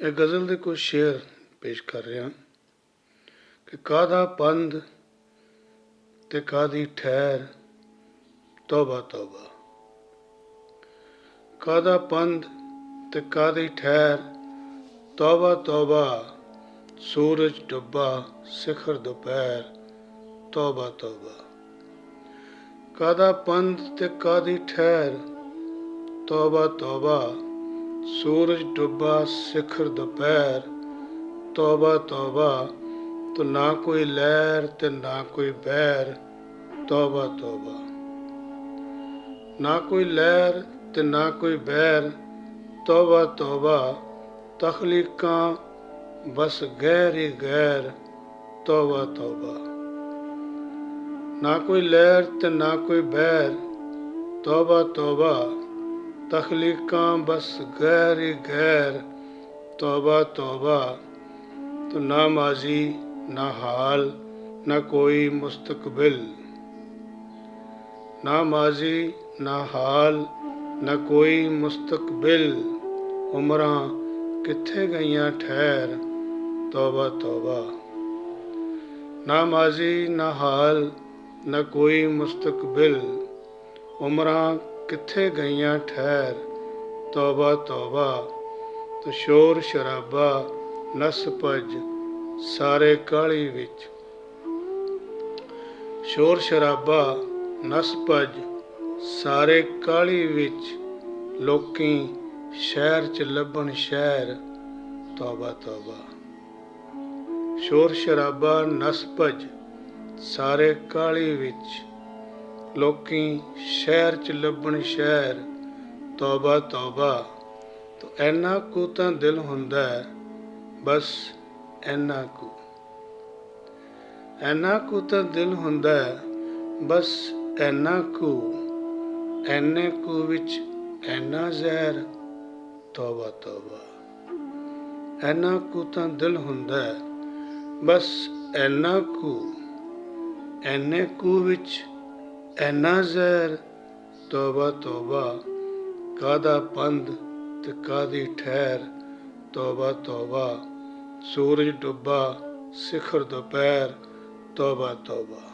ਇਹ ਗਜ਼ਲ ਦੇ ਕੁਝ ਸ਼ੇਰ ਪੇਸ਼ ਕਰ ਰਿਹਾ ਕਿ ਕਾਹਦਾ ਪੰਧ ਤੇ ਕਾਹਦੀ ਠਹਿਰ, ਤੌਬਾ ਤੌਬਾ। ਕਾਹਦਾ ਪੰਧ ਤੇ ਕਾਹਦੀ ਠਹਿਰ, ਤੌਬਾ ਤੌਬਾ। ਸੂਰਜ ਡੁੱਬਾ ਸਿਖਰ ਦੁਪਹਿਰ, ਤੌਬਾ ਤੌਬਾ। ਕਾਹਦਾ ਪੰਧ ਤੇ ਕਾਹਦੀ ਠਹਿਰ, ਤੌਬਾ ਤੌਬਾ। ਸੂਰਜ ਡੁੱਬਾ ਸਿਖਰ ਦੁਪਹਿਰ, ਤੌਬਾ ਤੌਬਾ। ਤੋ ਨਾ ਕੋਈ ਲਹਿਰ ਤੇ ਨਾ ਕੋਈ ਬਹਿਰ, ਤੌਬਾ ਤੌਬਾ। ਨਾ ਕੋਈ ਲਹਿਰ ਤੇ ਨਾ ਕੋਈ ਬਹਿਰ, ਤੌਬਾ ਤੌਬਾ। ਤਖਲੀਕਾਂ ਬਸ ਗੈਰ ਹੀ ਗੈਰ, ਤੌਬਾ ਤੌਬਾ। ਨਾ ਕੋਈ ਲਹਿਰ ਤੇ ਨਾ ਕੋਈ ਬਹਿਰ, ਤੌਬਾ ਤੌਬਾ। ਤਖਲੀਕਾਂ ਬਸ ਗੈਰ ਹੀ ਗੈਰ, ਤੌਬਾ ਤੌਬਾ। ਤੋ ਨਾ ਮਾਜ਼ੀ ਨਾ ਹਾਲ ਨਾ ਕੋਈ ਮੁਸਤਕਬਿਲ, ਨਾ ਮਾਜ਼ੀ ਨਾ ਹਾਲ ਨਾ ਕੋਈ ਮੁਸਤਕਬਿਲ। ਉਮਰਾਂ ਕਿੱਥੇ ਗਈਆਂ ਠਹਿਰ, ਤੌਬਾ ਤੌਬਾ। ਨਾ ਮਾਜ਼ੀ ਨਾ ਹਾਲ ਨਾ ਕੋਈ ਮੁਸਤਕਬਿਲ। ਉਮਰਾਂ ਕਿੱਥੇ ਗਈਆਂ ਠਹਿਰ, ਤੌਬਾ ਤੌਬਾ। ਤੋ ਸ਼ੋਰ ਸ਼ਰਾਬਾ ਨਸ ਭੱਜ ਸਾਰੇ ਕਾਹਲੀ ਵਿੱਚ, ਸ਼ੋਰ ਸ਼ਰਾਬਾ ਨਸ ਭੱਜ ਸਾਰੇ ਕਾਹਲੀ ਵਿੱਚ। ਲੋਕੀਂ ਸ਼ਹਿਰ 'ਚ ਲੱਭਣ ਸ਼ਹਿਰ, ਤੌਬਾ ਤੌਬਾ। ਸ਼ੋਰ ਸ਼ਰਾਬਾ ਨਸ ਭੱਜ ਸਾਰੇ ਕਾਹਲੀ ਵਿੱਚ। ਲੋਕੀਂ ਸ਼ਹਿਰ 'ਚ ਲੱਭਣ ਸ਼ਹਿਰ, ਤੌਬਾ ਤੌਬਾ। ਤੋ ਇੰਨਾ ਕੁ ਤਾਂ ਦਿਲ ਹੁੰਦਾ ਬਸ ਇੰਨਾ ਕੁ, ਇੰਨਾ ਕੁ ਤਾਂ ਦਿਲ ਹੁੰਦਾ ਬਸ ਇੰਨਾ ਕੁ। ਇੰਨੇ ਕੁ ਵਿੱਚ ਇੰਨਾ ਜ਼ਹਿਰ, ਤੌਬਾ ਤੌਬਾ। ਇੰਨਾ ਕੁ ਤਾਂ ਦਿਲ ਹੁੰਦਾ ਬਸ ਇੰਨਾ ਕੁ। ਇੰਨੇ ਕੁ ਵਿੱਚ ਇੰਨਾ ਜ਼ਹਿਰ, ਤੌਬਾ ਤੌਬਾ। ਕਾਹਦਾ ਪੰਧ ਤੇ ਕਾਹਦੀ ਠਹਿਰ, ਤੌਬਾ ਤੌਬਾ। ਸੂਰਜ ਡੁੱਬਾ ਸਿਖਰ ਦੁਪਹਿਰ, ਤੌਬਾ ਤੌਬਾ।